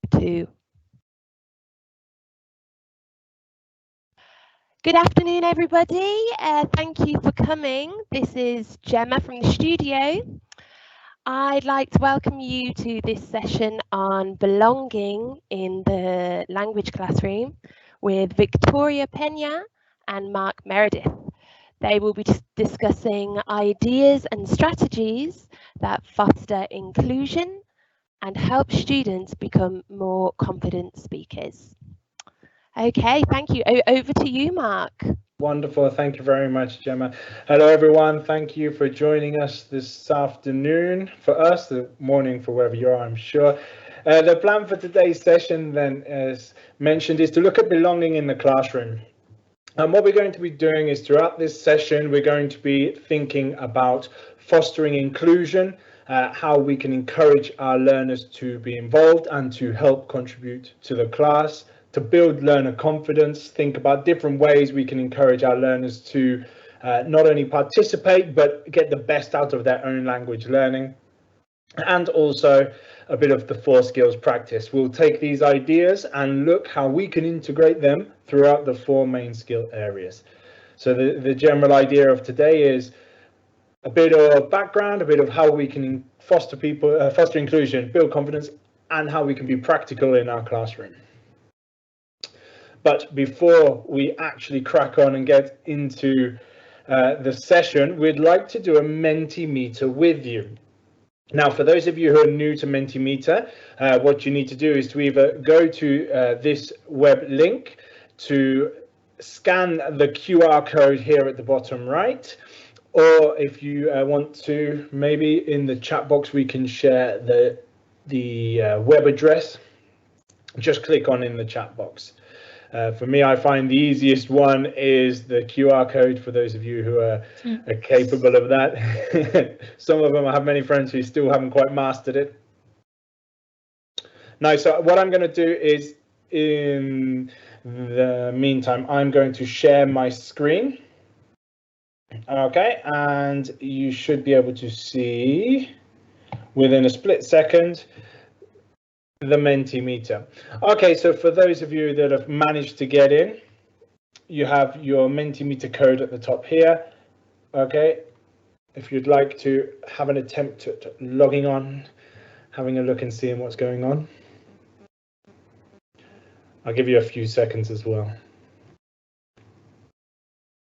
2. Good afternoon, everybody. Thank you for coming. This is Gemma from the studio. I'd like to welcome you to this session on belonging in the language classroom with Victoria Peña and Mark Meredith. They will be discussing ideas and strategies that foster inclusion and help students become more confident speakers. Okay, thank you. Over to you, Mark. Wonderful. Thank you very much, Gemma. Hello, everyone. Thank you for joining us this afternoon. For us, the morning for wherever you are, I'm sure. The plan for today's session, then, as mentioned, is to look at belonging in the classroom. And what we're going to be doing is throughout this session, we're going to be thinking about fostering inclusion, how we can encourage our learners to be involved and to help contribute to the class, to build learner confidence, think about different ways we can encourage our learners to not only participate, but get the best out of their own language learning, and also a bit of the 4 skills practice. We'll take these ideas and look how we can integrate them throughout the 4 main skill areas. So the general idea of today is a bit of background, a bit of how we can foster inclusion, build confidence, and how we can be practical in our classroom. But before we actually crack on and get into the session, we'd like to do a Mentimeter with you. Now, for those of you who are new to Mentimeter, what you need to do is to either go to this web link, to scan the QR code here at the bottom right, or if you want to, maybe in the chat box we can share the web address. Just click on in the chat box. For me, I find the easiest one is the QR code for those of you who are capable of that. Some of them, I have many friends who still haven't quite mastered it. Now, so what I'm going to do is, in the meantime, I'm going to share my screen. Okay, and you should be able to see within a split second the Mentimeter. Okay, so for those of you that have managed to get in, you have your Mentimeter code at the top here. Okay, if you'd like to have an attempt at logging on, having a look and seeing what's going on. I'll give you a few seconds as well.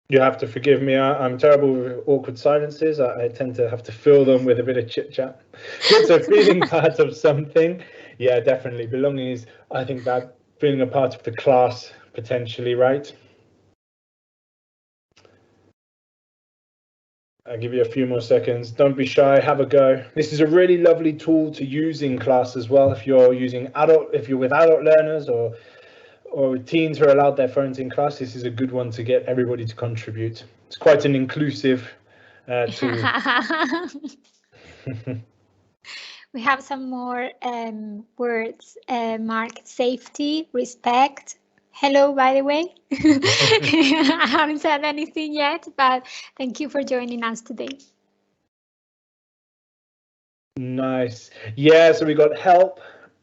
You have to forgive me, I'm terrible with awkward silences. I tend to have to fill them with a bit of chit chat. So feeling part of something, yeah, definitely. Belonging is, I think, that feeling a part of the class, potentially, right? I'll give you a few more seconds. Don't be shy, have a go. This is a really lovely tool to use in class as well. If you're with adult learners or teens who are allowed their phones in class, this is a good one to get everybody to contribute. It's quite an inclusive tool. We have some more words. Mark, safety, respect. Hello, by the way. I haven't said anything yet, but thank you for joining us today. Nice. Yeah, so we got help,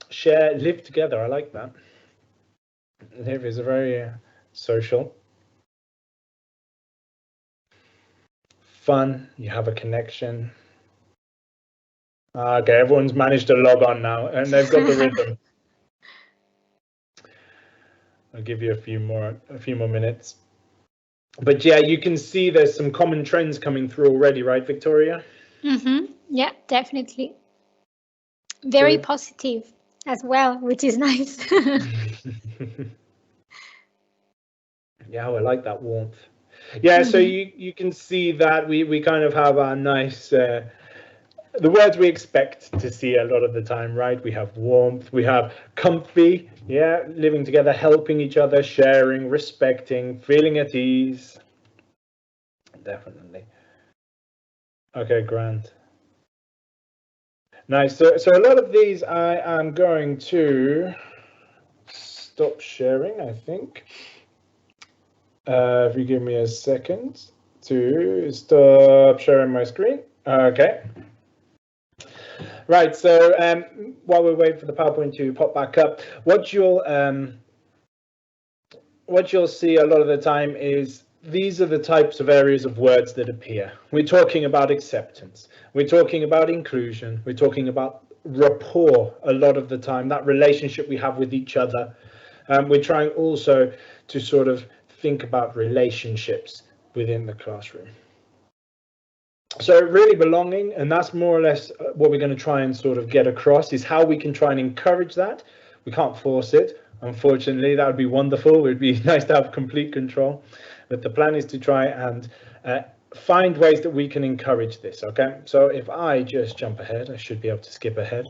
share, live together. I like that. Live is a very social. Fun, you have a connection. Okay, everyone's managed to log on now and they've got the rhythm. I'll give you a few more minutes. But yeah, you can see there's some common trends coming through already, right, Victoria? Yeah, definitely. Very positive as well, which is nice. Yeah, I like that warmth. Yeah, so you can see that we kind of have our nice the words we expect to see a lot of the time, right? We have warmth, we have comfy, yeah, living together, helping each other, sharing, respecting, feeling at ease. Definitely. Okay, grand. Nice. So a lot of these I am going to stop sharing, I think. If you give me a second to stop sharing my screen. Okay. Right, so while we wait for the PowerPoint to pop back up, what you'll see a lot of the time is these are the types of areas of words that appear. We're talking about acceptance. We're talking about inclusion. We're talking about rapport a lot of the time, that relationship we have with each other. We're trying also to sort of think about relationships within the classroom. So really belonging, and that's more or less what we're going to try and sort of get across, is how we can try and encourage that. We can't force it. Unfortunately, that would be wonderful. It would be nice to have complete control. But the plan is to try and find ways that we can encourage this. Okay, so if I just jump ahead, I should be able to skip ahead.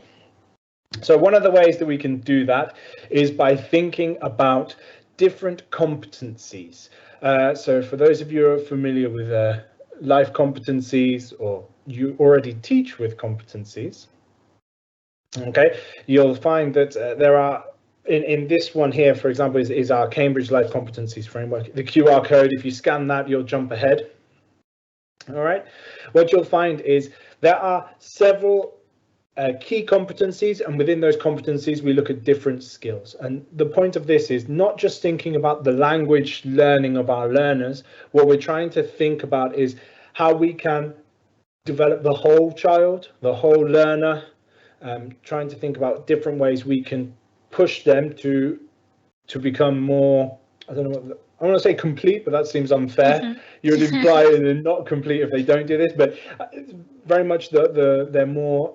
So one of the ways that we can do that is by thinking about different competencies. So for those of you who are familiar with life competencies, or you already teach with competencies, okay, you'll find that there are in this one here, for example, is our Cambridge Life Competencies Framework. The QR code, if you scan that, you'll jump ahead. All right, what you'll find is there are several key competencies, and within those competencies we look at different skills. And the point of this is not just thinking about the language learning of our learners. What we're trying to think about is how we can develop the whole child, the whole learner, trying to think about different ways we can push them to become more, I don't know what I want to say complete, but that seems unfair. You would imply they're not complete if they don't do this, but very much they're more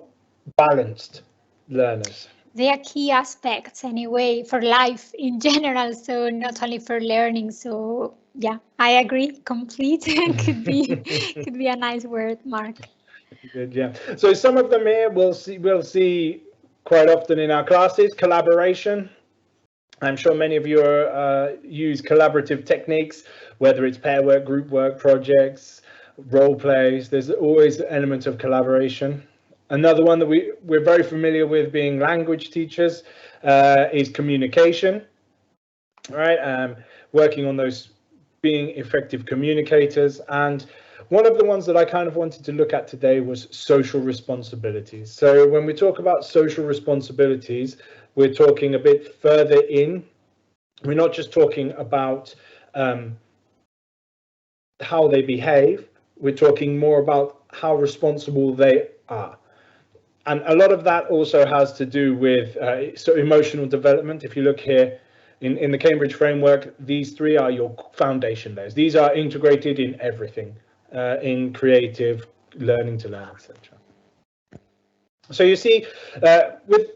balanced learners. They are key aspects anyway for life in general, so not only for learning. So yeah, I agree. Complete could be a nice word, Mark. Good, yeah. So some of them here we'll see quite often in our classes. Collaboration. I'm sure many of you use collaborative techniques, whether it's pair work, group work, projects, role plays. There's always an element of collaboration. Another one that we're very familiar with being language teachers is communication, right? Working on those, being effective communicators. And one of the ones that I kind of wanted to look at today was social responsibilities. So when we talk about social responsibilities, we're talking a bit further in. We're not just talking about how they behave. We're talking more about how responsible they are. And a lot of that also has to do with so emotional development. If you look here in the Cambridge framework, these three are your foundation layers. These are integrated in everything, in creative, learning to learn, etc. So you see, with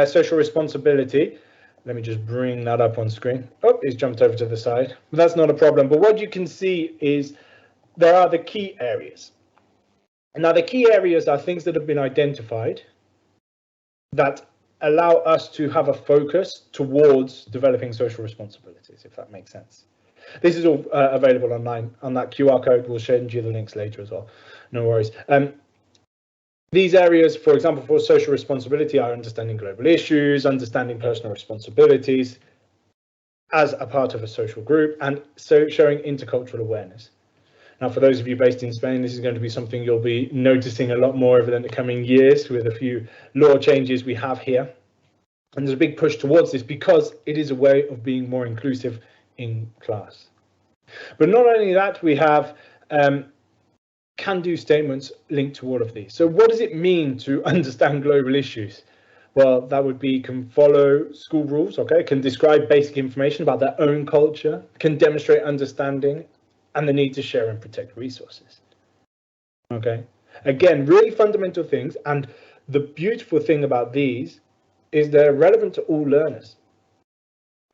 social responsibility, let me just bring that up on screen. Oh, it's jumped over to the side, but that's not a problem. But what you can see is there are the key areas. Now, the key areas are things that have been identified that allow us to have a focus towards developing social responsibilities, if that makes sense. This is all available online on that QR code. We'll send you the links later as well. No worries. These areas, for example, for social responsibility are understanding global issues, understanding personal responsibilities as a part of a social group, and so showing intercultural awareness. Now, for those of you based in Spain, this is going to be something you'll be noticing a lot more over the coming years with a few law changes we have here. And there's a big push towards this because it is a way of being more inclusive in class. But not only that, we have can-do statements linked to all of these. So what does it mean to understand global issues? Well, that would be can follow school rules, okay, can describe basic information about their own culture, can demonstrate understanding, and the need to share and protect resources. Okay, again, really fundamental things. And the beautiful thing about these is they're relevant to all learners.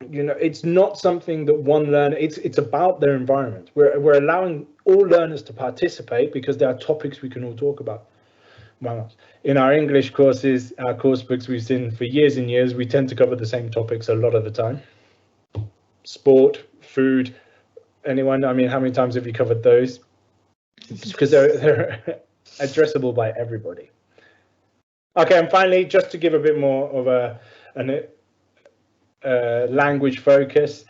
You know, it's not something that one learner, it's about their environment. We're allowing all learners to participate because there are topics we can all talk about. Well, in our English courses, our course books we've seen for years and years, we tend to cover the same topics a lot of the time. Sport, food. Anyone? I mean, how many times have you covered those? It's because they're addressable by everybody. Okay, and finally, just to give a bit more of a language focus,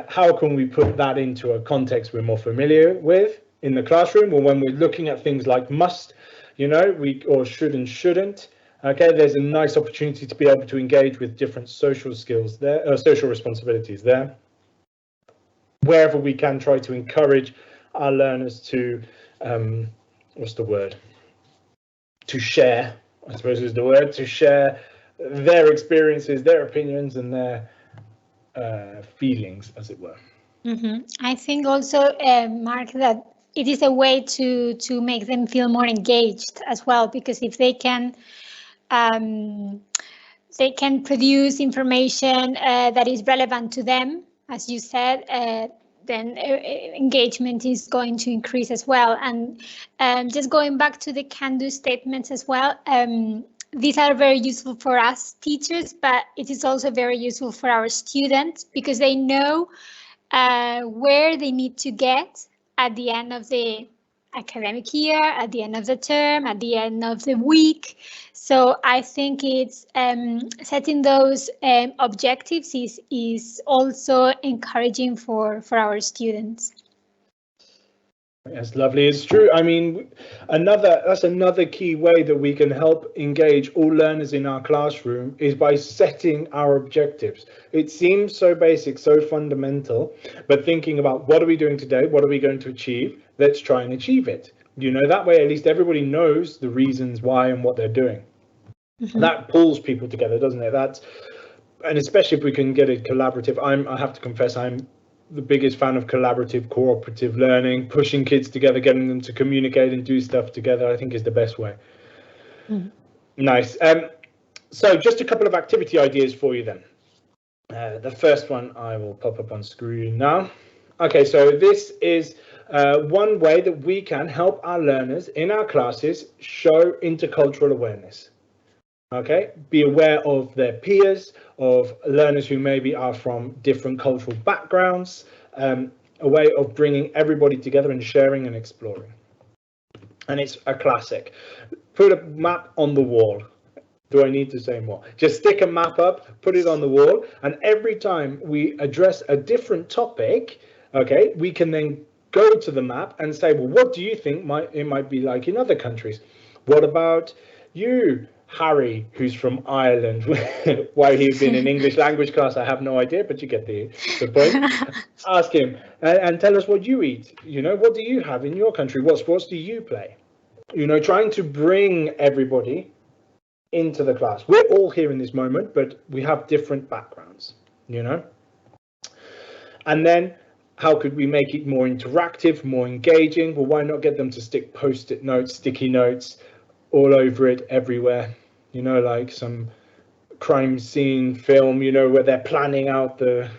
how can we put that into a context we're more familiar with in the classroom? Well, when we're looking at things like must, you know, or should and shouldn't. Okay, there's a nice opportunity to be able to engage with different social skills there, social responsibilities there. Wherever we can, try to encourage our learners to, what's the word? To share, I suppose is the word, to share their experiences, their opinions, and their feelings, as it were. I think also, Mark, that it is a way to make them feel more engaged as well, because if they can produce information that is relevant to them, as you said, then engagement is going to increase as well. And just going back to the can-do statements as well, these are very useful for us teachers, but it is also very useful for our students, because they know where they need to get at the end of the academic year, at the end of the term, at the end of the week. So I think it's setting those objectives is also encouraging for our students. That's lovely. It's true. I mean, that's another key way that we can help engage all learners in our classroom is by setting our objectives. It seems so basic, so fundamental, but thinking about what are we doing today? What are we going to achieve? Let's try and achieve it. You know, that way at least everybody knows the reasons why and what they're doing. That pulls people together, doesn't it? And especially if we can get it collaborative. I have to confess, I'm the biggest fan of collaborative, cooperative learning, pushing kids together, getting them to communicate and do stuff together, I think is the best way. Nice. So just a couple of activity ideas for you then. The first one I will pop up on screen now. Okay, so this is one way that we can help our learners in our classes show intercultural awareness. Okay, be aware of their peers, of learners who maybe are from different cultural backgrounds, a way of bringing everybody together and sharing and exploring. And it's a classic. Put a map on the wall. Do I need to say more? Just stick a map up, put it on the wall, and every time we address a different topic, okay, we can then go to the map and say, well, what do you think it might be like in other countries? What about you, Harry, who's from Ireland? Why he's been in English language class, I have no idea, but you get the point. Ask him and tell us what you eat. You know, what do you have in your country? What sports do you play? You know, trying to bring everybody into the class. We're all here in this moment, but we have different backgrounds, you know. And then how could we make it more interactive, more engaging? Well, why not get them to stick post-it notes, sticky notes all over it everywhere, you know, like some crime scene film, you know, where they're planning out the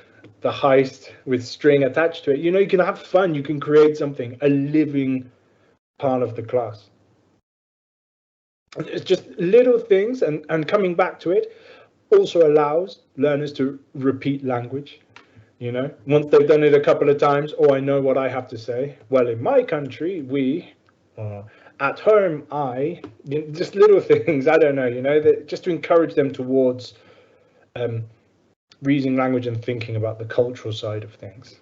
heist with string attached to it. You know, you can have fun, you can create something, a living part of the class. It's just little things, and coming back to it also allows learners to repeat language. You know, once they've done it a couple of times, oh, I know what I have to say. Well, in my country, we, at home, just little things, I don't know, you know, just to encourage them towards reading language and thinking about the cultural side of things.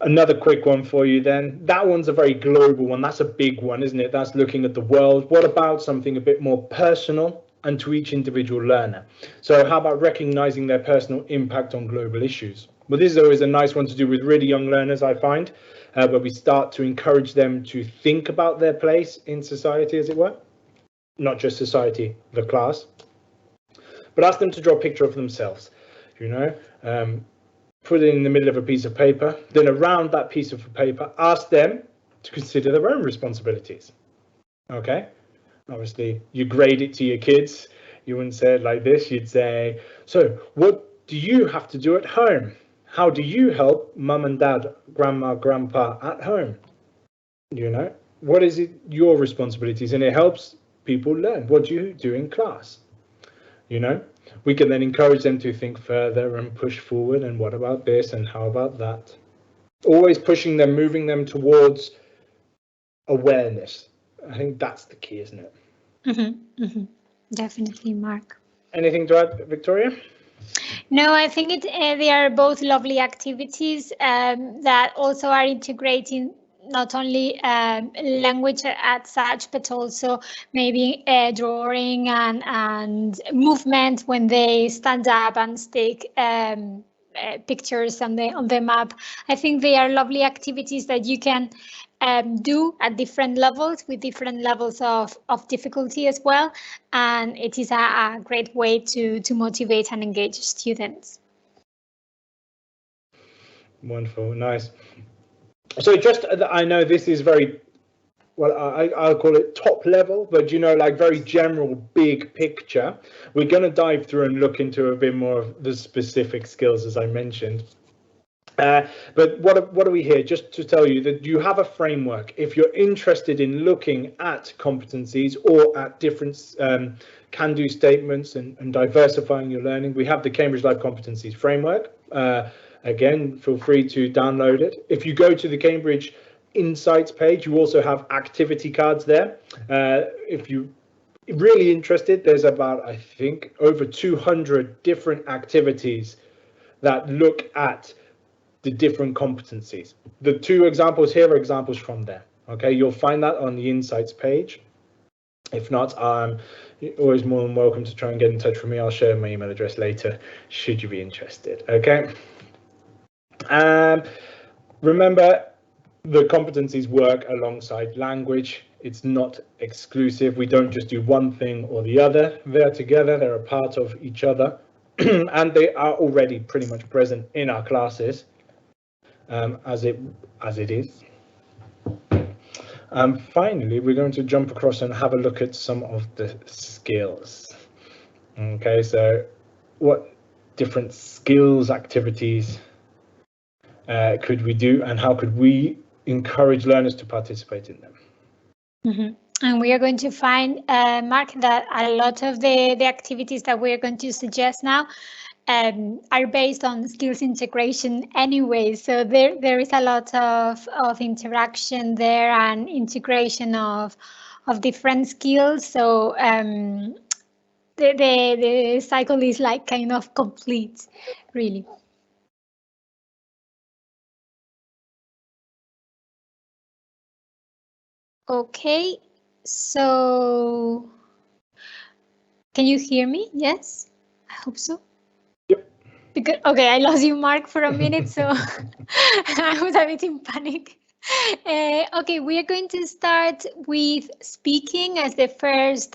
Another quick one for you then. That one's a very global one. That's a big one, isn't it? That's looking at the world. What about something a bit more personal and to each individual learner? So how about recognizing their personal impact on global issues? Well, this is always a nice one to do with really young learners, I find, where we start to encourage them to think about their place in society, as it were. Not just society, the class, but ask them to draw a picture of themselves, you know, put it in the middle of a piece of paper, then around that piece of paper, ask them to consider their own responsibilities. Okay, obviously you grade it to your kids. You wouldn't say it like this. You'd say, so what do you have to do at home? How do you help mum and dad, grandma, grandpa at home? You know, what is it, your responsibilities? And it helps people learn. What do you do in class? You know, we can then encourage them to think further and push forward. And what about this? And how about that? Always pushing them, moving them towards awareness. I think that's the key, isn't it? Definitely, Mark. Anything to add, Victoria? No, I think they are both lovely activities that also are integrating not only language as such, but also maybe drawing and movement when they stand up and stick pictures on the map. I think they are lovely activities that you can do at different levels with different levels of difficulty as well. And it is a great way to motivate and engage students. Wonderful, nice. So just, I know this is very, well, I'll call it top level, but you know, like very general, big picture. We're going to dive through and look into a bit more of the specific skills, as I mentioned. But what are we here? Just to tell you that you have a framework. If you're interested in looking at competencies or at different can-do statements and diversifying your learning, we have the Cambridge Life Competencies Framework. Again, feel free to download it. If you go to the Cambridge Insights page, you also have activity cards there. If you're really interested, there's about, I think, over 200 different activities that look at the different competencies. The two examples here are examples from there. Okay, you'll find that on the Insights page. If not, you're always more than welcome to try and get in touch with me. I'll share my email address later, should you be interested. Okay. Remember, the competencies work alongside language. It's not exclusive. We don't just do one thing or the other. They're together. They're a part of each other, and they are already pretty much present in our classes, as it is. Finally, we're going to jump across and have a look at some of the skills. Okay, so what different skills activities could we do, and how could we encourage learners to participate in them? Mm-hmm. And we are going to find, Mark, that a lot of the activities that we are going to suggest now are based on skills integration anyway. So there is a lot of interaction there and integration of different skills. So the cycle is like kind of complete, really. Okay, so can you hear me? Yes, I hope so. Yep. Because, okay, I lost you, Mark, for a minute, so I was a bit in panic. Okay, we are going to start with speaking as the first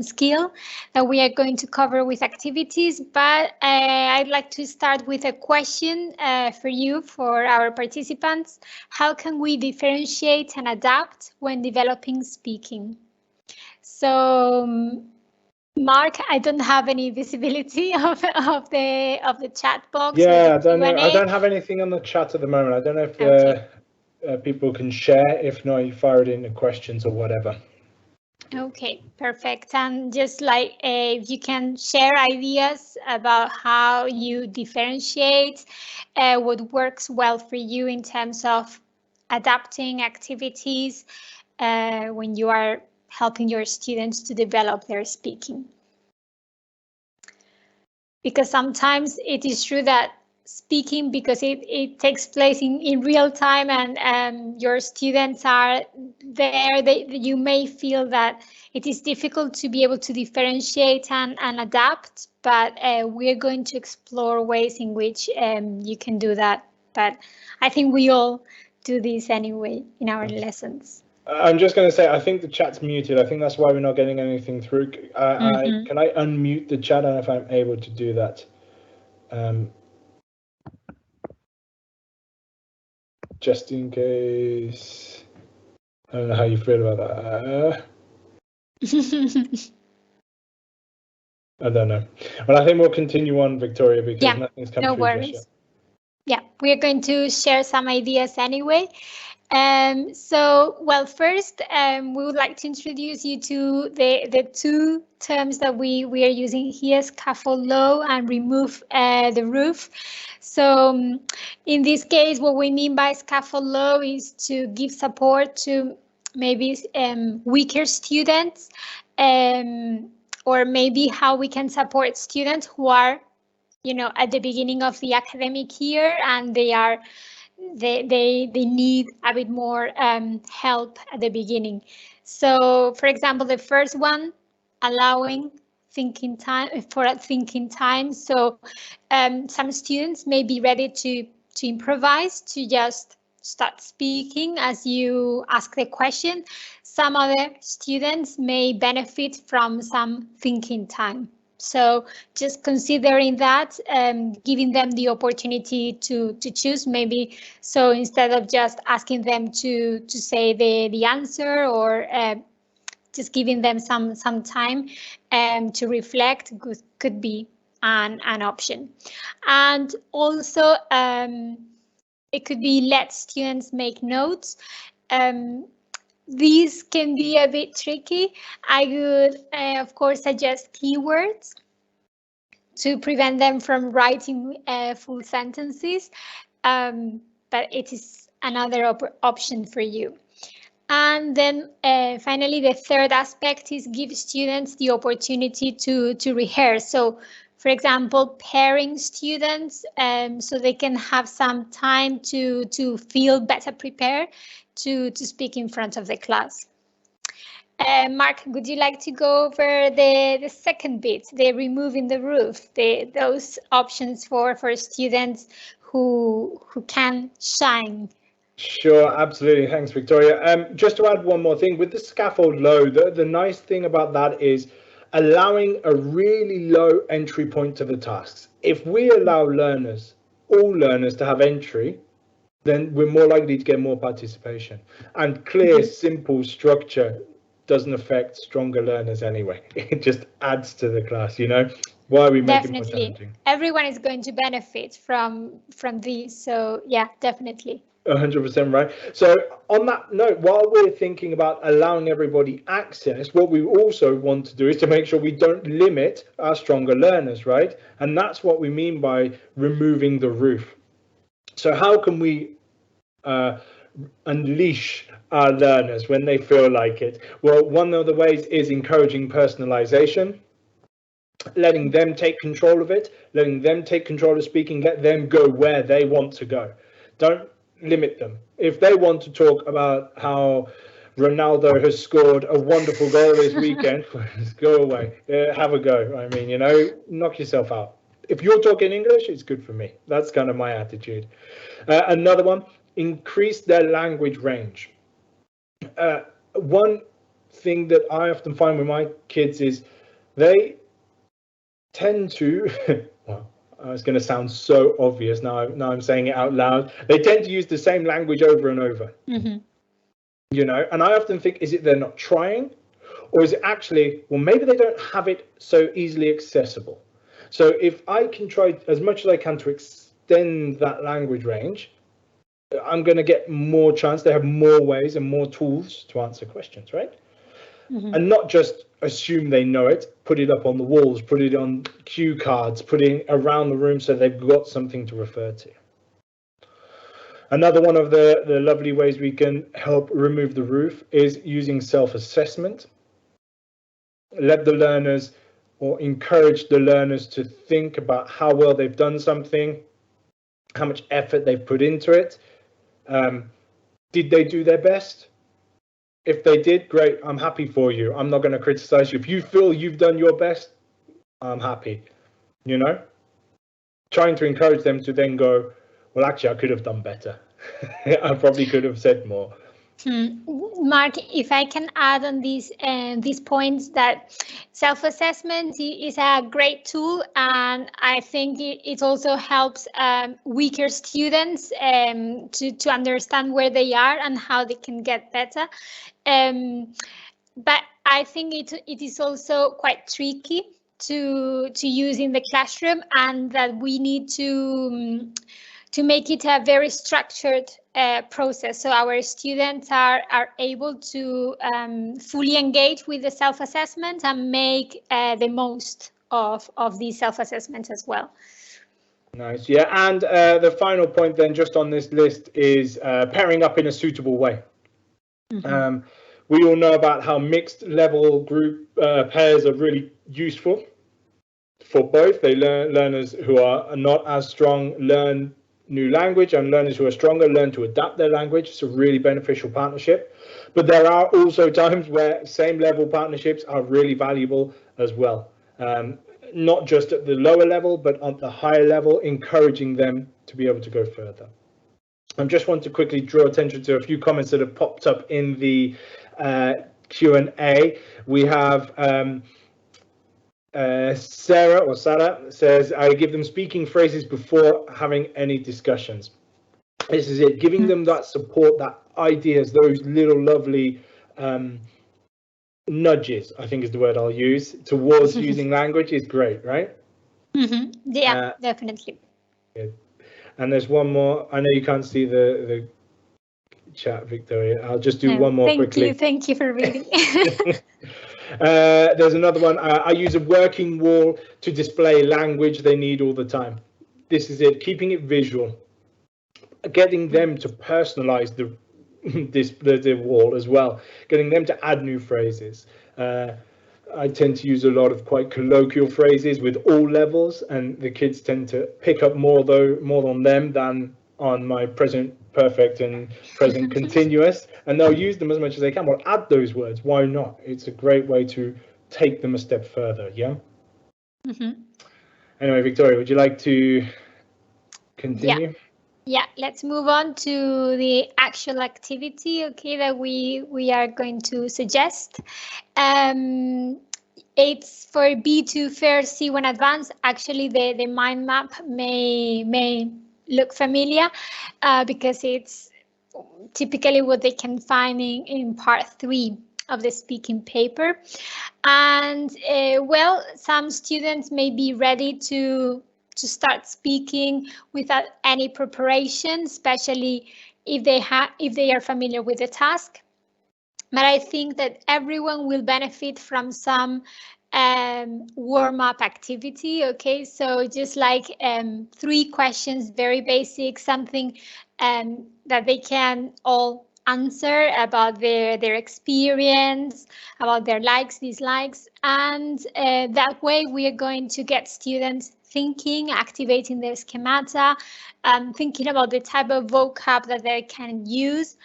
skill that we are going to cover with activities, but I'd like to start with a question for you, for our participants. How can we differentiate and adapt when developing speaking? So, Mark, I don't have any visibility of the chat box. Yeah, I don't know. I don't have anything on the chat at the moment. I don't know if Okay. People can share. If not, you fire it into questions or whatever. Okay, perfect. And just like if you can share ideas about how you differentiate what works well for you in terms of adapting activities when you are helping your students to develop their speaking. Because sometimes it is true that speaking, because it takes place in real time and your students are there, you may feel that it is difficult to be able to differentiate and adapt, but we're going to explore ways in which you can do that. But I think we all do this anyway in our lessons. I'm just going to say, I think the chat's muted. I think that's why we're not getting anything through. Can I unmute the chat? I don't know if I'm able to do that. Just in case. I don't know how you feel about that. I don't know. Well, I think we'll continue on, Victoria, because nothing's come through. No worries. Yeah, we are going to share some ideas anyway. So, well, first, we would like to introduce you to the two terms that we are using here, scaffold low and remove the roof. So in this case, what we mean by scaffold low is to give support to maybe weaker students, or maybe how we can support students who are, you know, at the beginning of the academic year and they are they need a bit more help at the beginning. So, for example, the first one, allowing thinking time for a thinking time. So some students may be ready to improvise, to just start speaking as you ask the question. Some other students may benefit from some thinking time. So just considering that, giving them the opportunity to choose, maybe. So instead of just asking them to say the answer, or just giving them some time to reflect could be an option. And also it could be let students make notes. These can be a bit tricky. I would, of course, suggest keywords to prevent them from writing full sentences, but it is another option for you. And then finally, the third aspect is give students the opportunity to rehearse. So, for example, pairing students so they can have some time to feel better prepared to speak in front of the class. Mark, would you like to go over the second bit, the removing the roof, those options for students who can shine? Sure, absolutely. Thanks, Victoria. Just to add one more thing, with the scaffold low, the nice thing about that is allowing a really low entry point to the tasks. If we allow learners, all learners, to have entry, then we're more likely to get more participation. And clear, simple structure doesn't affect stronger learners anyway. It just adds to the class, you know? Why are we making it more challenging? Everyone is going to benefit from these. So yeah, definitely. 100% right. So on that note, while we're thinking about allowing everybody access, what we also want to do is to make sure we don't limit our stronger learners, right? And that's what we mean by removing the roof. So how can we unleash our learners when they feel like it? Well, one of the ways is encouraging personalization, letting them take control of it, letting them take control of speaking, let them go where they want to go. Don't limit them. If they want to talk about how Ronaldo has scored a wonderful goal this weekend, go away, have a go. I mean, you know, knock yourself out. If you're talking English, it's good for me. That's kind of my attitude. Another one, increase their language range. One thing that I often find with my kids is they tend to, well, it's going to sound so obvious now I'm saying it out loud. They tend to use the same language over and over. You know, and I often think, is it they're not trying, or is it actually, well, maybe they don't have it so easily accessible. So if I can try as much as I can to extend that language range, I'm going to get more chance. They have more ways and more tools to answer questions, right? And not just assume they know it, put it up on the walls, put it on cue cards, put it around the room so they've got something to refer to. Another one of the lovely ways we can help remove the roof is using self-assessment. Let the learners, or encourage the learners, to think about how well they've done something, how much effort they've put into it. Did they do their best? If they did, great, I'm happy for you. I'm not going to criticize you. If you feel you've done your best, I'm happy, you know? Trying to encourage them to then go, well, actually, I could have done better. I probably could have said more. Mark, if I can add on these points, that self-assessment is a great tool, and I think it also helps weaker students to understand where they are and how they can get better. But I think it is also quite tricky to use in the classroom, and that we need to make it a very structured process, so our students are able to fully engage with the self-assessment and make the most of these self-assessments as well. Nice, yeah. And the final point then, just on this list, is pairing up in a suitable way. We all know about how mixed level group pairs are really useful for both. They learners who are not as strong learn new language, and learners who are stronger learn to adapt their language. It's a really beneficial partnership. But there are also times where same level partnerships are really valuable as well. Not just at the lower level, but at the higher level, encouraging them to be able to go further. I just want to quickly draw attention to a few comments that have popped up in the Q&A. We have Sarah says, I give them speaking phrases before having any discussions. This is it, giving them that support, that ideas, those little lovely nudges, I think is the word I'll use, towards using language is great, right? Yeah, definitely. Good. And there's one more. I know you can't see the chat, Victoria. I'll just do one more quickly. Thank you for reading. There's another one. I use a working wall to display language they need all the time. This is it, keeping it visual, getting them to personalize the wall as well, getting them to add new phrases. I tend to use a lot of quite colloquial phrases with all levels, and the kids tend to pick up more on them than on my present perfect and present continuous, and they'll use them as much as they can. Well, add those words, why not? It's a great way to take them a step further. Yeah. Anyway, Victoria, would you like to continue? Yeah, let's move on to the actual activity, okay, that we are going to suggest. It's for B2 Fair C1 Advanced. Actually, the mind map may look familiar because it's typically what they can find in part 3 of the speaking paper. And well, some students may be ready to start speaking without any preparation, especially if they are familiar with the task. But I think that everyone will benefit from some warm-up activity. Okay, so just like 3 questions, very basic, something that they can all answer about their experience, about their likes, dislikes, and that way we are going to get students thinking, activating their schemata, thinking about the type of vocab that they can use.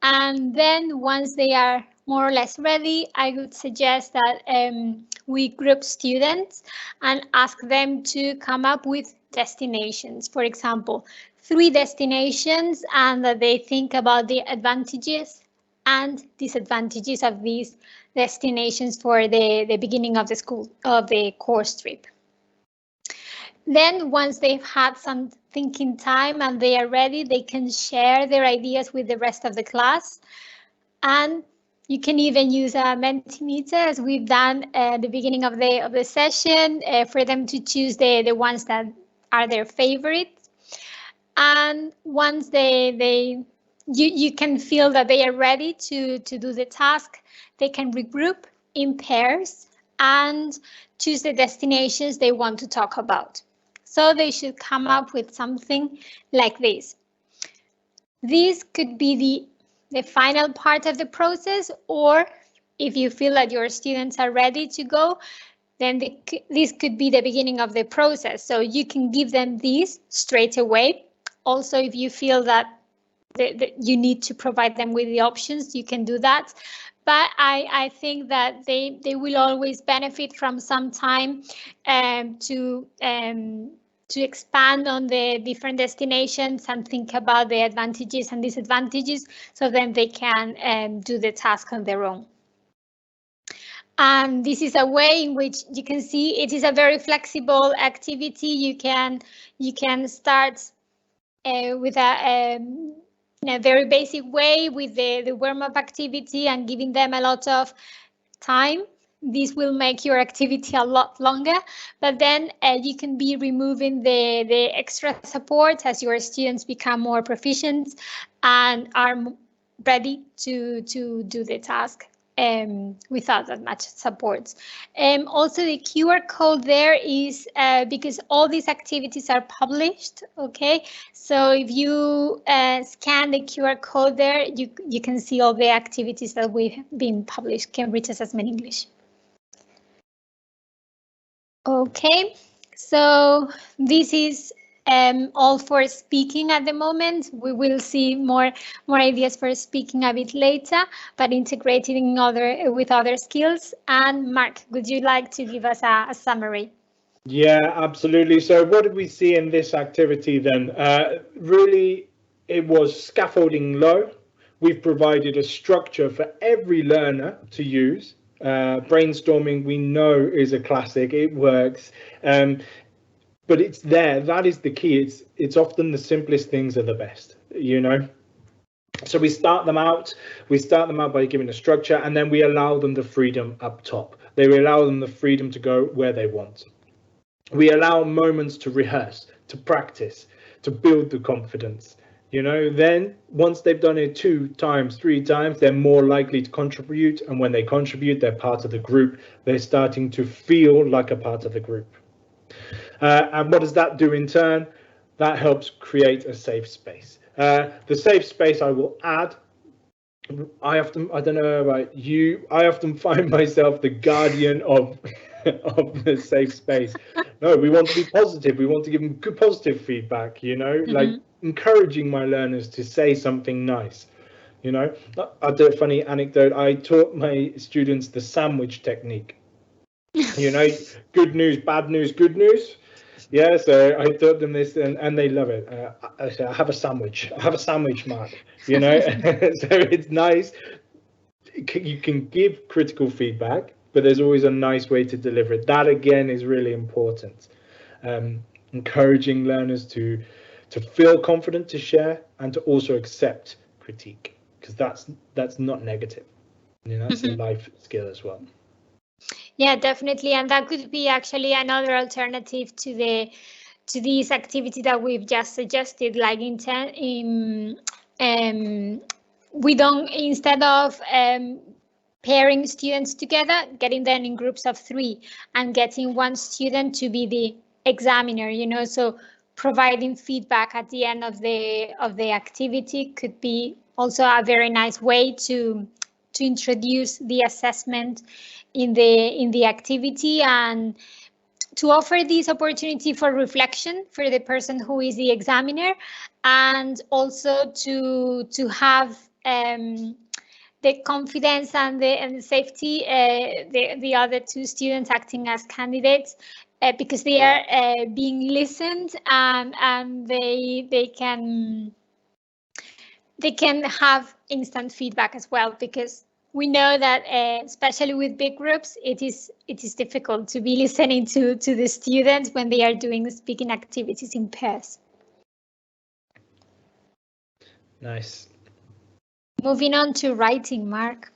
And then once they are more or less ready, I would suggest that we group students and ask them to come up with destinations. For example, 3 destinations, and that they think about the advantages and disadvantages of these destinations for the beginning of the course trip. Then once they've had some thinking time and they are ready, they can share their ideas with the rest of the class. And you can even use a Mentimeter, as we've done at the beginning of the session, for them to choose the ones that are their favorites. And once you can feel that they are ready to do the task, they can regroup in pairs and choose the destinations they want to talk about. So they should come up with something like this. This could be the final part of the process, or if you feel that your students are ready to go, then this could be the beginning of the process. So you can give them this straight away. Also, if you feel that you need to provide them with the options, you can do that. But I think that they will always benefit from some time to expand on the different destinations and think about the advantages and disadvantages, so then they can do the task on their own. And this is a way in which you can see it is a very flexible activity. You can start with in a very basic way with the warm-up activity and giving them a lot of time. This will make your activity a lot longer, but then you can be removing the extra support as your students become more proficient and are ready to do the task without that much support. Also, the QR code there is because all these activities are published. Okay, so if you scan the QR code there, you can see all the activities that we've been published. Cambridge Assessment English. Okay, so this is all for speaking at the moment. We will see more ideas for speaking a bit later, but integrating with other skills. And Mark, would you like to give us a summary? Yeah, absolutely. So what did we see in this activity then? Really, it was scaffolding low. We've provided a structure for every learner to use. Brainstorming, we know, is a classic. It works. But it's there. That is the key. It's often the simplest things are the best, you know. So we start them out by giving a structure, and then we allow them the freedom up top. They allow them the freedom to go where they want. We allow moments to rehearse, to practice, to build the confidence. You know, then once they've done it 2 times, 3 times, they're more likely to contribute. And when they contribute, they're part of the group. They're starting to feel like a part of the group. And what does that do in turn? That helps create a safe space. The safe space, I will add, I don't know about you, I often find myself the guardian of the safe space. No, we want to be positive. We want to give them good positive feedback, you know, like encouraging my learners to say something nice. You know, I'll do a funny anecdote. I taught my students the sandwich technique. You know, good news, bad news, good news. Yeah, so I taught them this, and they love it. I say, I have a sandwich, Mark. You know, so it's nice. You can give critical feedback, but there's always a nice way to deliver it. That again is really important. Encouraging learners to feel confident to share and to also accept critique, because that's not negative. You know, that's a life skill as well. Yeah, definitely, and that could be actually another alternative to this activity that we've just suggested. Like we don't, instead of pairing students together, getting them in groups of 3 and getting one student to be the examiner. You know, so providing feedback at the end of the activity could be also a very nice way to introduce the assessment in the activity, and to offer this opportunity for reflection for the person who is the examiner, and also to have the confidence and the safety, the other 2 students acting as candidates, because they are being listened, and they can have instant feedback as well, because we know that especially with big groups, it is difficult to be listening to the students when they are doing speaking activities in pairs. Nice. Moving on to writing, Mark,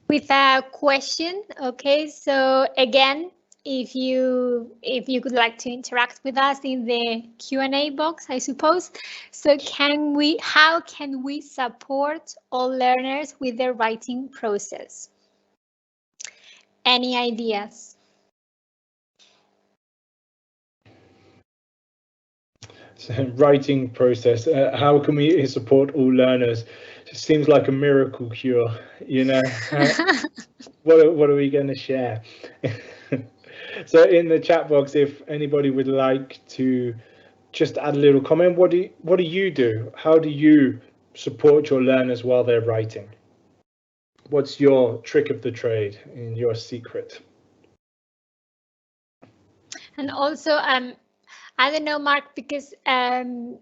with a question. Okay, so again, if you would like to interact with us in the Q&A box, I suppose. So how can we support all learners with their writing process? Any ideas? So, writing process. How can we support all learners? It seems like a miracle cure, you know. What are we going to share? So in the chat box, if anybody would like to just add a little comment, what do you do? How do you support your learners while they're writing? What's your trick of the trade and your secret? And also, I don't know, Mark, because in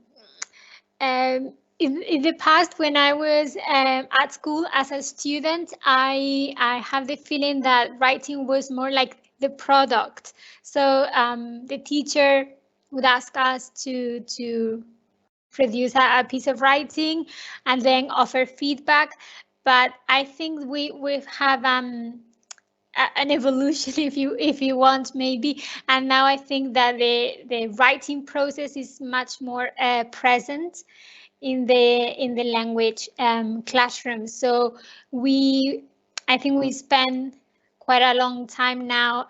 the past, when I was at school as a student, I have the feeling that writing was more like the product. So the teacher would ask us to produce a piece of writing and then offer feedback. But I think we've had an evolution, if you want, maybe, and now I think that the writing process is much more present in the language classroom. So I think we spend quite a long time now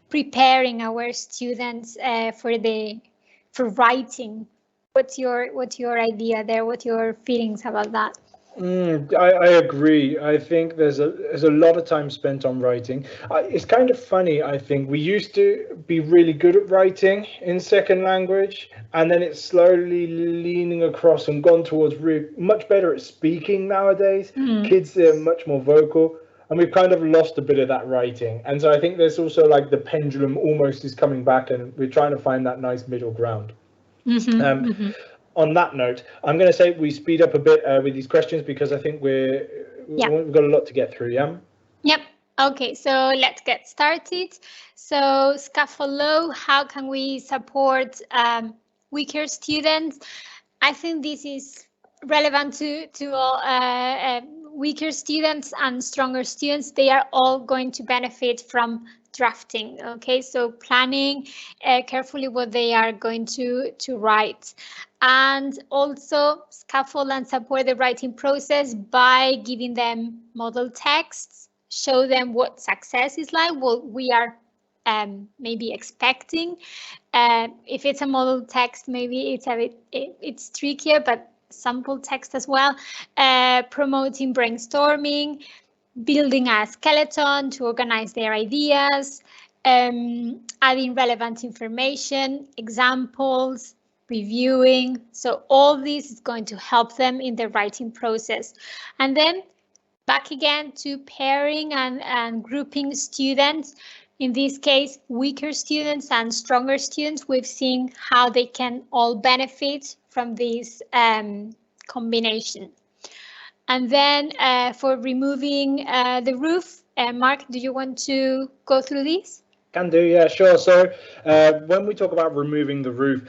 preparing our students for writing. What's your idea there? What your feelings about that? I agree. I think there's a lot of time spent on writing. It's kind of funny. I think we used to be really good at writing in second language, and then it's slowly leaning across and gone towards much better at speaking nowadays. Kids are much more vocal, and we've kind of lost a bit of that writing. And so I think there's also like the pendulum almost is coming back, and we're trying to find that nice middle ground. On that note, I'm going to say we speed up a bit with these questions because I think we've got a lot to get through. Yeah. Yep. Okay, so let's get started. So Scaffold, how can we support weaker students? I think this is relevant to all weaker students and stronger students. They are all going to benefit from drafting. Okay, so planning carefully what they are going to write, and also scaffold and support the writing process by giving them model texts, show them what success is like, what we are maybe expecting. If it's a model text, maybe it's trickier, but sample text as well. Promoting brainstorming, building a skeleton to organize their ideas, adding relevant information, examples, reviewing. So all this is going to help them in the writing process. And then back again to pairing and grouping students. In this case, weaker students and stronger students, we've seen how they can all benefit from this combination. And then for removing the roof, Mark, do you want to go through this? Can do, yeah, sure. So when we talk about removing the roof,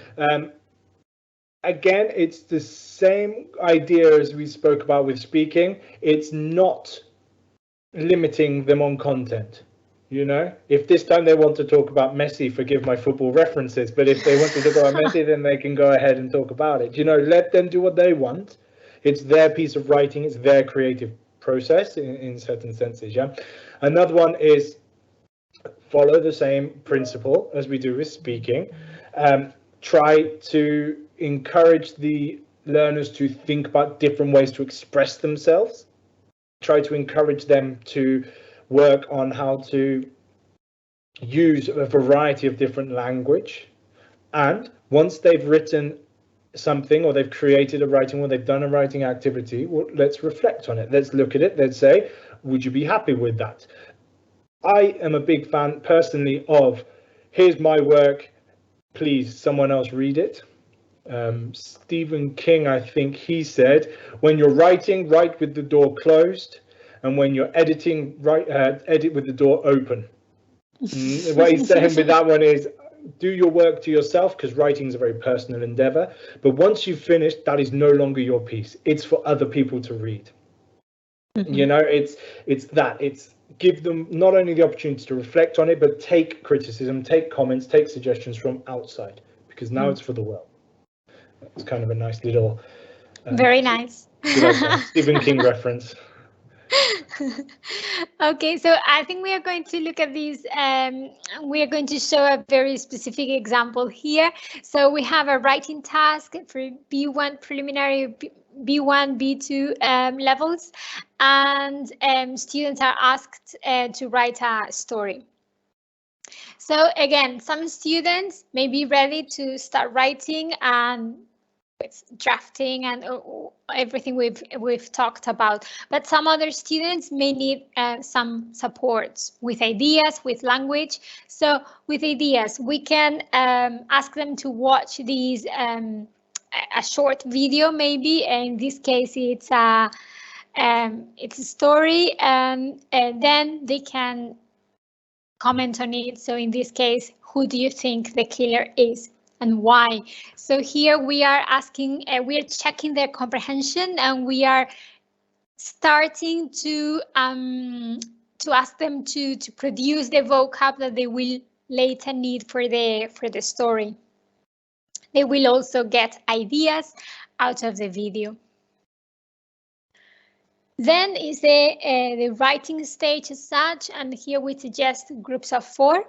again, it's the same idea as we spoke about with speaking. It's not limiting them on content. You know, if this time they want to talk about Messi, forgive my football references, but if they want to talk about Messi, then they can go ahead and talk about it. You know, let them do what they want. It's their piece of writing. It's their creative process in certain senses. Yeah. Another one is follow the same principle as we do with speaking. Try to encourage the learners to think about different ways to express themselves. Try to encourage them to work on how to use a variety of different language. And once they've written something or they've created a writing or they've done a writing activity, well, let's reflect on it. Let's look at it. Let's say, would you be happy with that? I am a big fan personally of, here's my work, please someone else read it. Stephen King, I think he said, when you're writing, write with the door closed, and when you're editing, edit with the door open. What he's saying with that one is, do your work to yourself, because writing is a very personal endeavor. But once you've finished, that is no longer your piece. It's for other people to read. You know, it's give them not only the opportunity to reflect on it, but take criticism, take comments, take suggestions from outside, because now it's for the world. It's kind of a nice little very nice Stephen King reference. Okay, so I think we are going to look at these. We are going to show a very specific example here. So we have a writing task for B1 preliminary, B1, B2 levels, and students are asked to write a story. So again, some students may be ready to start writing and with drafting and everything we've talked about, but some other students may need some supports with ideas, with language. So with ideas, we can ask them to watch these a short video, maybe. In this case, it's a story, and then they can comment on it. So in this case, who do you think the killer is and why? So here we are asking, we are checking their comprehension, and we are starting to ask them to produce the vocab that they will later need for the story. They will also get ideas out of the video. Then is the writing stage as such, and here we suggest groups of 4,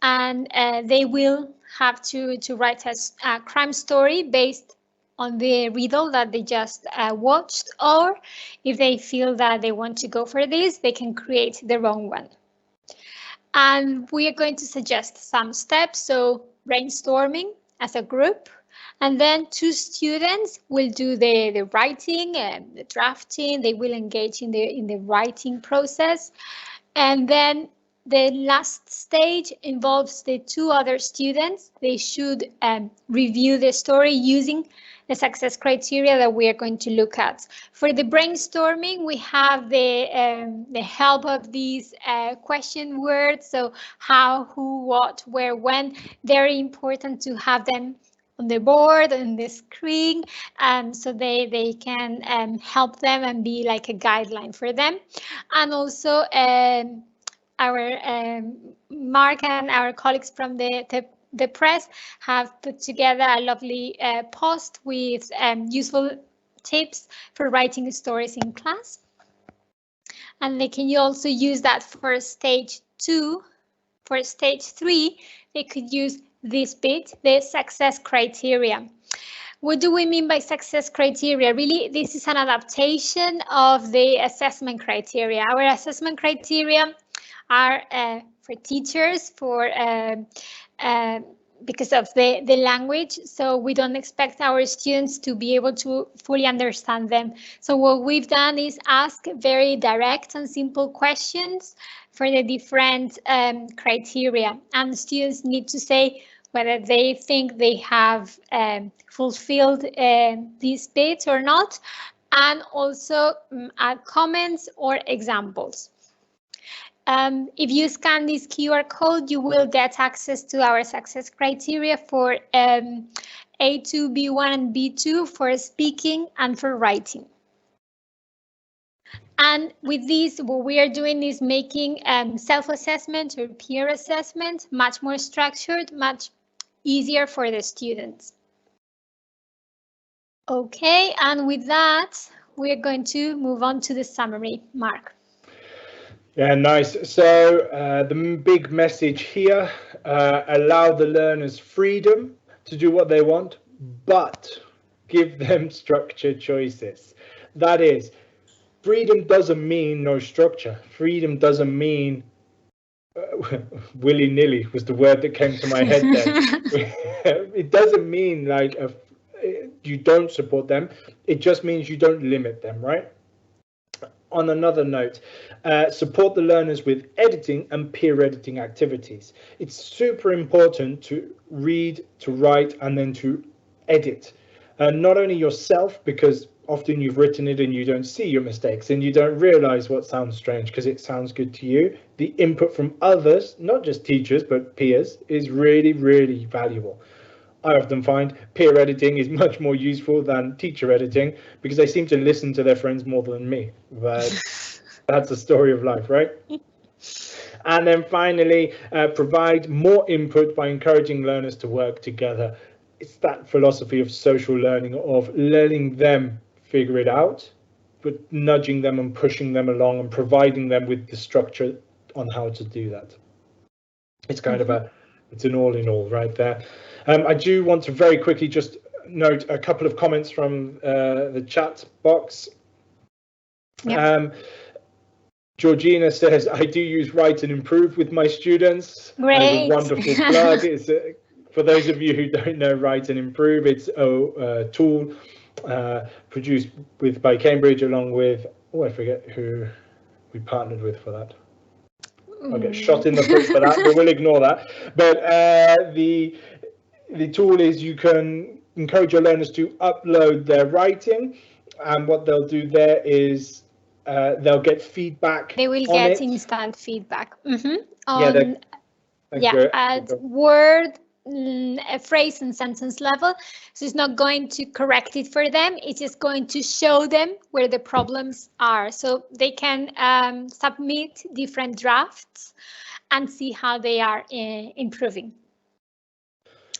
and they will have to write a crime story based on the riddle that they just watched, or if they feel that they want to go for this, they can create their own one. And we are going to suggest some steps, so brainstorming as a group, and then 2 students will do the writing and the drafting. They will engage in the writing process. And then the last stage involves the 2 other students. They should review the story using the success criteria that we are going to look at. For the brainstorming, we have the help of these question words. So how, who, what, where, when. Very important to have them on the board, on the screen, so they can help them and be like a guideline for them. And also our Mark and our colleagues from the press have put together a lovely post with useful tips for writing stories in class. And they can also use that for stage 2. For stage 3, they could use this bit, the success criteria. What do we mean by success criteria? Really, this is an adaptation of the assessment criteria. Our assessment criteria are for teachers, because of the language, so we don't expect our students to be able to fully understand them. So what we've done is ask very direct and simple questions for the different criteria, and students need to say whether they think they have fulfilled these bits or not, and also add comments or examples. If you scan this QR code, you will get access to our success criteria for A2, B1, and B2 for speaking and for writing. And with this, what we are doing is making self-assessment or peer assessment much more structured, much easier for the students. Okay, and with that, we're going to move on to the summary. Mark. Yeah, nice. So the big message here, allow the learners freedom to do what they want, but give them structured choices. That is, freedom doesn't mean no structure. Freedom doesn't mean willy-nilly was the word that came to my head then. It doesn't mean like you don't support them. It just means you don't limit them, right? On another note, support the learners with editing and peer editing activities. It's super important to read, to write, and then to edit. Not only yourself, because often you've written it and you don't see your mistakes and you don't realize what sounds strange because it sounds good to you. The input from others, not just teachers, but peers, is really, really valuable. I often find peer editing is much more useful than teacher editing because they seem to listen to their friends more than me. But that's a story of life, right? And then finally, provide more input by encouraging learners to work together. It's that philosophy of social learning, of letting them figure it out, but nudging them and pushing them along and providing them with the structure on how to do that. It's kind of it's an all in all right there. I do want to very quickly just note a couple of comments from the chat box. Yep. Georgina says, I do use Write and Improve with my students. Great. A wonderful plug. It's for those of you who don't know Write and Improve, it's a tool produced by Cambridge along with, I forget who we partnered with for that. I'll get shot in the foot for that, but we'll ignore that. But the tool is you can encourage your learners to upload their writing, and what they'll do there is they'll get feedback. They will get instant feedback. At word, a phrase and sentence level. So it's not going to correct it for them. It's just going to show them where the problems are. So they can submit different drafts and see how they are improving.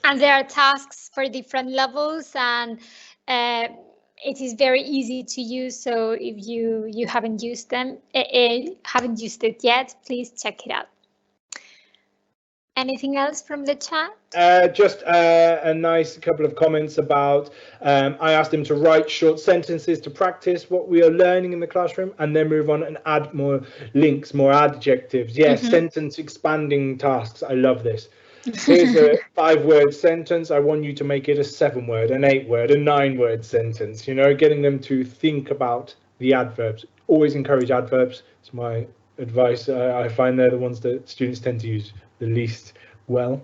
And there are tasks for different levels, and it is very easy to use. So if you haven't used it yet, please check it out. Anything else from the chat? Just a nice couple of comments about, I asked him to write short sentences to practice what we are learning in the classroom and then move on and add more links, more adjectives. Yes, sentence expanding tasks. I love this. Here's a 5-word sentence. I want you to make it a 7-word, an 8-word, a 9-word sentence, you know, getting them to think about the adverbs. Always encourage adverbs. It's my advice. I find they're the ones that students tend to use the least well.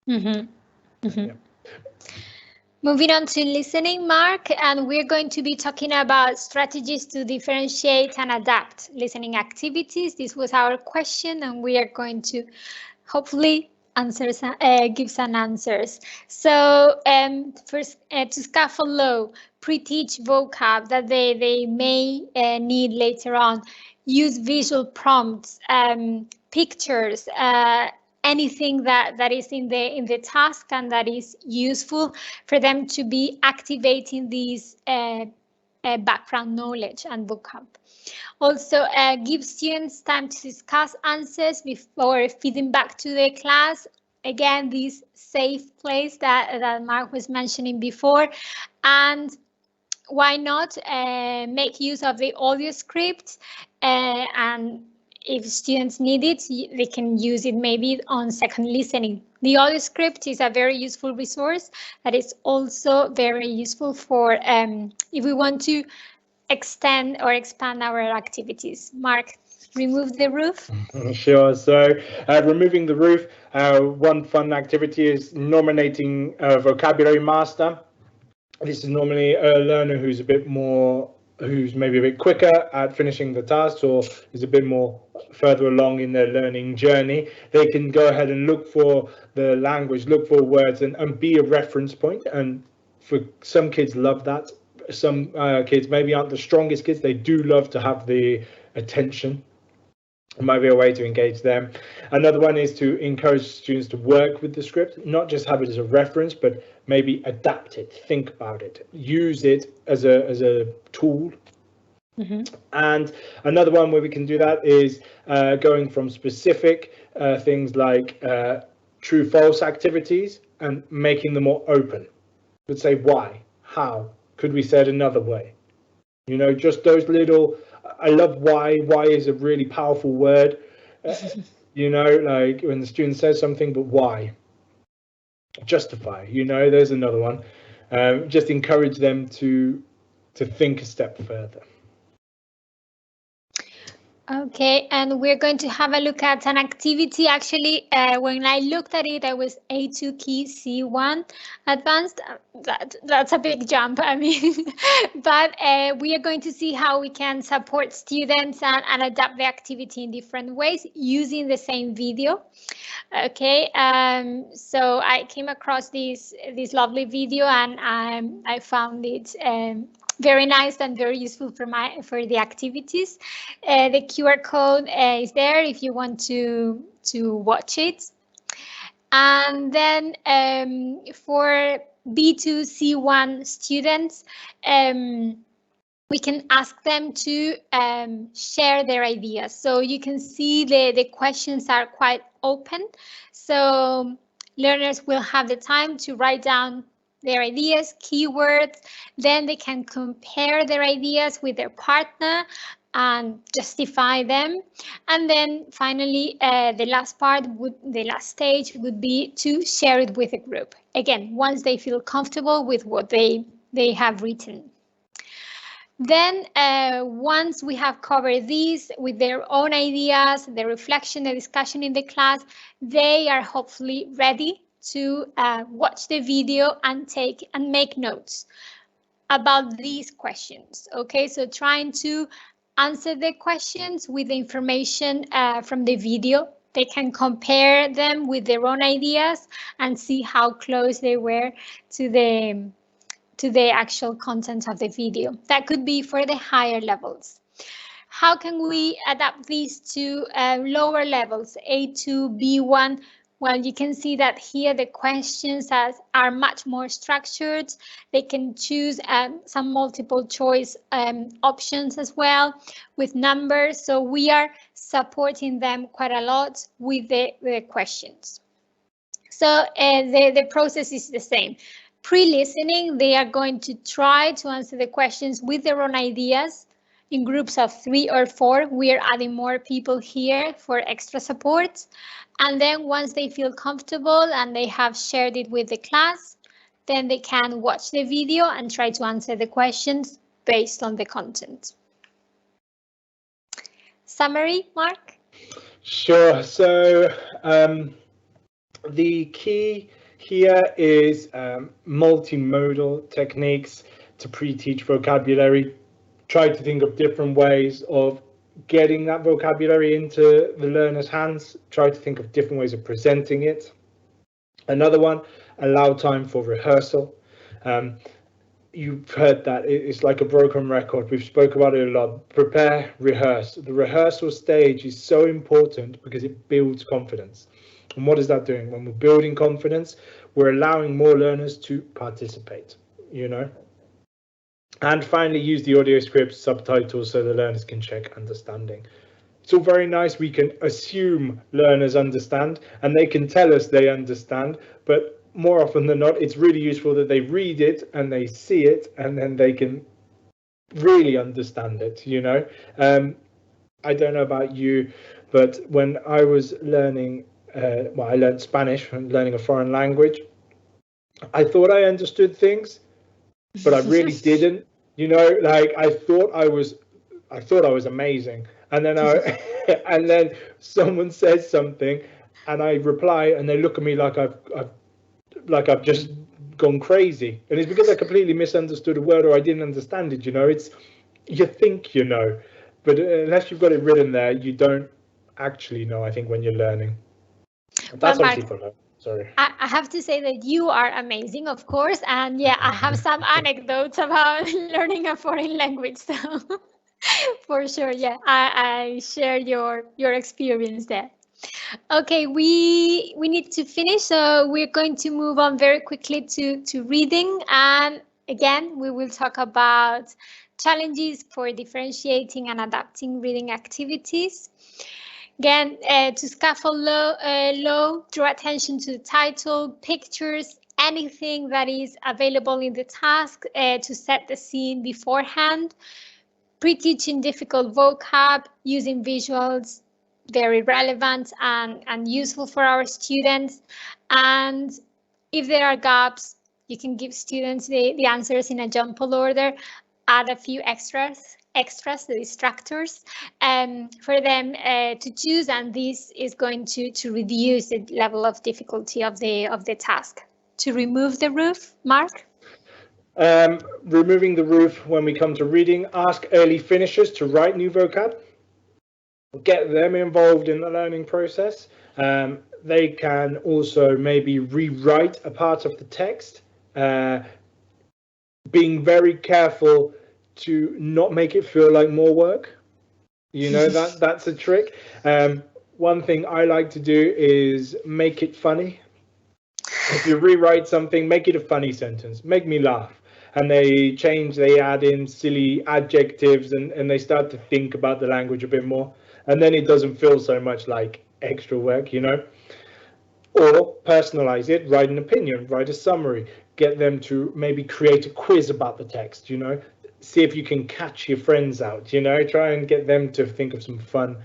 Yeah. Moving on to listening, Mark, and we're going to be talking about strategies to differentiate and adapt listening activities. This was our question, and we are going to hopefully give some answers. So first, to Scaffold Low, pre-teach vocab that they may need later on. Use visual prompts, pictures, anything that is in the task and that is useful for them to be activating these background knowledge and vocab. Also, give students time to discuss answers before feeding back to the class. Again, this safe place that Mark was mentioning before. And why not make use of the audio script, and if students need it, they can use it maybe on second listening. The audio script is a very useful resource that is also very useful for if we want to extend or expand our activities. Mark, remove the roof. Sure. So removing the roof, one fun activity is nominating a vocabulary master. This is normally a learner who's maybe a bit quicker at finishing the tasks or is a bit more further along in their learning journey. They can go ahead and look for the language, look for words and be a reference point. And for some kids love that. Some kids maybe aren't the strongest kids. They do love to have the attention. It might be a way to engage them. Another one is to encourage students to work with the script, not just have it as a reference, but maybe adapt it, think about it, use it as a tool. And another one where we can do that is going from specific things like true false activities and making them more open. Let's say why, how, could we say it another way? You know, just those little, I love why. Why is a really powerful word. You know, like when the student says something, but why? Justify, you know, there's another one. Just encourage them to think a step further. Okay, and we're going to have a look at an activity. Actually, when I looked at it, I was A2 key C1 advanced. That's a big jump, I mean, but we are going to see how we can support students and adapt the activity in different ways using the same video. Okay, so I came across this lovely video and I found it very nice and very useful for the activities. The QR code is there if you want to watch it. And then for B2 C1 students, we can ask them to share their ideas. So you can see the questions are quite open. So learners will have the time to write down their ideas, keywords, then they can compare their ideas with their partner and justify them. And then finally, the last stage would be to share it with a group. Again, once they feel comfortable with what they have written. Then once we have covered these with their own ideas, the reflection, the discussion in the class, they are hopefully ready to watch the video and make notes about these questions. Okay, so trying to answer the questions with the information from the video. They can compare them with their own ideas and see how close they were to the actual content of the video. That could be for the higher levels. How can we adapt these to lower levels, A2, B1? Well, you can see that here the questions are much more structured. They can choose some multiple choice options as well with numbers. So we are supporting them quite a lot with the questions. So the process is the same. Pre-listening, they are going to try to answer the questions with their own ideas in groups of 3 or 4. We are adding more people here for extra support. And then once they feel comfortable and they have shared it with the class, then they can watch the video and try to answer the questions based on the content. Summary, Mark? Sure. So the key here is multimodal techniques to pre-teach vocabulary. Try to think of different ways of getting that vocabulary into the learner's hands. Try to think of different ways of presenting it. Another one, allow time for rehearsal. You've heard that it's like a broken record. We've spoke about it a lot. Prepare, rehearse. The rehearsal stage is so important because it builds confidence. And what is that doing? When we're building confidence, we're allowing more learners to participate, you know. And finally, use the audio script subtitles so the learners can check understanding. It's all very nice. We can assume learners understand and they can tell us they understand, but more often than not, it's really useful that they read it and they see it and then they can really understand it, you know. I don't know about you, but when I was learning, well, I learned Spanish from learning a foreign language. I thought I understood things, but I really didn't, you know, like I thought I was amazing. And then and then someone says something and I reply and they look at me like I've just gone crazy, and it's because I completely misunderstood a word or I didn't understand it. You know, it's you think you know, but unless you've got it written there, you don't actually know. I think when you're learning, that's well, obviously for learning. Sorry. I have to say that you are amazing, of course, and yeah, I have some anecdotes about learning a foreign language, so for sure, yeah, I share your experience there. Okay, we need to finish, so we're going to move on very quickly to reading, and again, we will talk about challenges for differentiating and adapting reading activities. Again, to Scaffold Law, draw attention to the title, pictures, anything that is available in the task to set the scene beforehand. Pre-teaching difficult vocab, using visuals, very relevant and useful for our students. And if there are gaps, you can give students the answers in a jumble order, add a few extras, the distractors, for them to choose, and this is going to reduce the level of difficulty of the task. To remove the roof, Mark? Removing the roof when we come to reading, ask early finishers to write new vocab. Get them involved in the learning process. They can also maybe rewrite a part of the text, being very careful to not make it feel like more work. You know, that's a trick. One thing I like to do is make it funny. If you rewrite something, make it a funny sentence, make me laugh. And they add in silly adjectives and they start to think about the language a bit more. And then it doesn't feel so much like extra work, you know. Or personalize it, write an opinion, write a summary, get them to maybe create a quiz about the text, you know. See if you can catch your friends out, you know, try and get them to think of some fun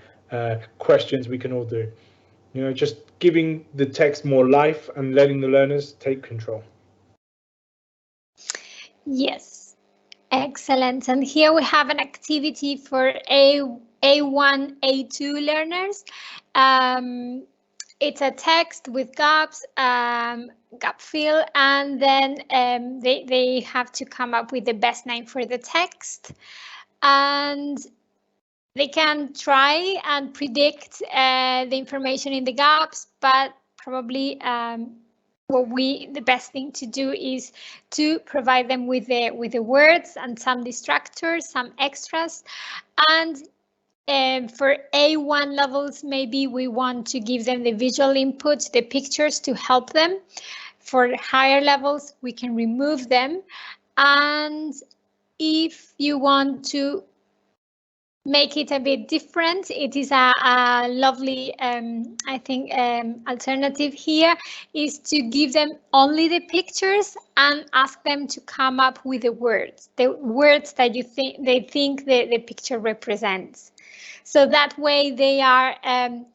questions we can all do. You know, just giving the text more life and letting the learners take control. Yes, excellent. And here we have an activity for A1, A2 learners. It's a text with gaps, gap fill, and then they have to come up with the best name for the text. And they can try and predict the information in the gaps, but probably the best thing to do is to provide them with the words and some distractors, some extras. And for A1 levels, maybe we want to give them the visual input, the pictures to help them. For higher levels, we can remove them. And if you want to make it a bit different. It is a lovely, I think, alternative here is to give them only the pictures and ask them to come up with the words that they think the picture represents. So that way they are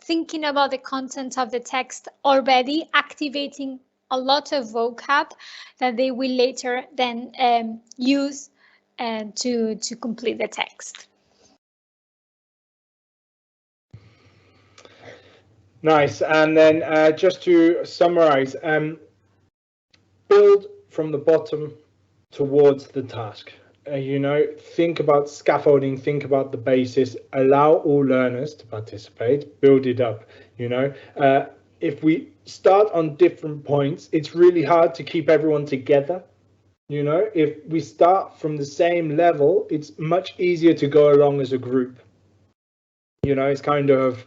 thinking about the content of the text already, activating a lot of vocab that they will later then use to complete the text. Nice. And then just to summarize, build from the bottom towards the task. Think about scaffolding, think about the basis, allow all learners to participate, build it up. If we start on different points, it's really hard to keep everyone together. If we start from the same level, it's much easier to go along as a group. It's kind of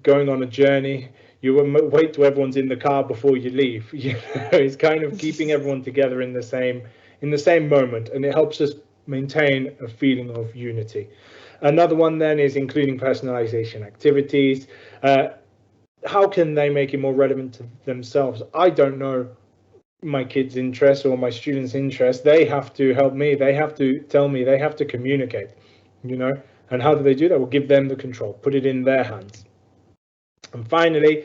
going on a journey. You wait till everyone's in the car before you leave. It's kind of keeping everyone together in the same moment, and it helps us maintain a feeling of unity. Another one then is including personalization activities. How can they make it more relevant to themselves? I don't know my kids' interests or my students' interests. They have to help me. They have to tell me. They have to communicate. And how do they do that? We'll give them the control, put it in their hands. And finally,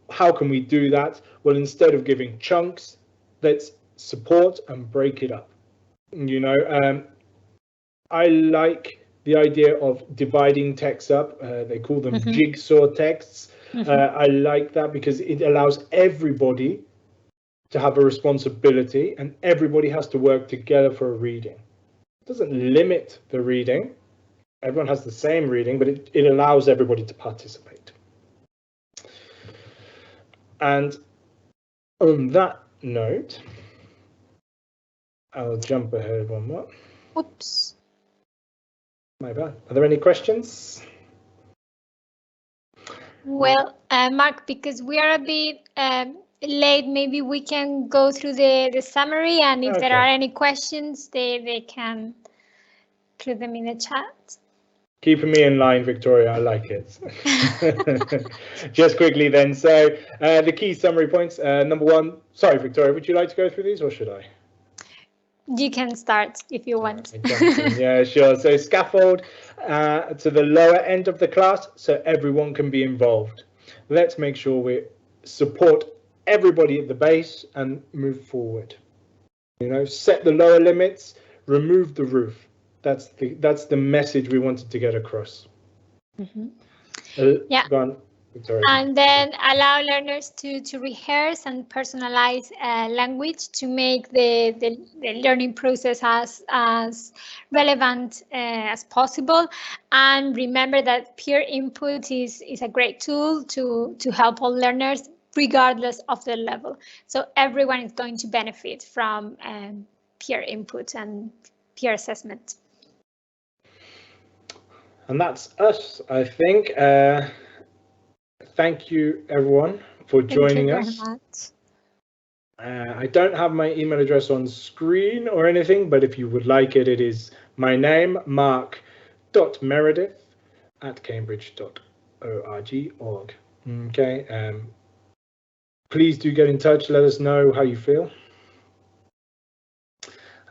how can we do that? Well, instead of giving chunks, let's support and break it up. I like the idea of dividing texts up. They call them jigsaw texts. I like that because it allows everybody to have a responsibility, and everybody has to work together for a reading. It doesn't limit the reading. Everyone has the same reading, but it allows everybody to participate. And on that note, I'll jump ahead one more. Oops. My bad. Are there any questions? Well, Mark, because we are a bit late, maybe we can go through the summary, and if there are any questions, they can include them in the chat. Keeping me in line, Victoria, I like it. Just quickly then, so the key summary points, number one, sorry, Victoria, would you like to go through these or should I? You can start if you want. Yeah, sure. So scaffold to the lower end of the class so everyone can be involved. Let's make sure we support everybody at the base and move forward. Set the lower limits, remove the roof. That's the message we wanted to get across. Yeah. Go on, Victoria. And then allow learners to rehearse and personalize language to make the learning process as relevant as possible. And remember that peer input is a great tool to help all learners regardless of their level. So everyone is going to benefit from peer input and peer assessment. And that's us, I think. Thank you, everyone, for joining us. Thank you very much. I don't have my email address on screen or anything, but if you would like it, it is my name, mark.meredith@cambridge.org. Okay. Please do get in touch. Let us know how you feel.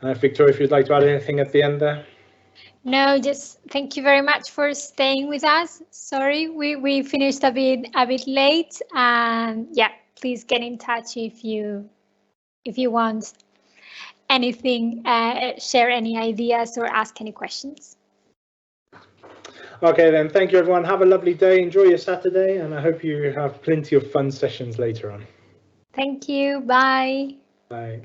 Victoria, if you'd like to add anything at the end there. No, just thank you very much for staying with us. Sorry, we finished a bit late, and yeah, please get in touch if you want anything, share any ideas or ask any questions. Okay, then. Thank you, everyone. Have a lovely day. Enjoy your Saturday, and I hope you have plenty of fun sessions later on. Thank you. Bye. Bye.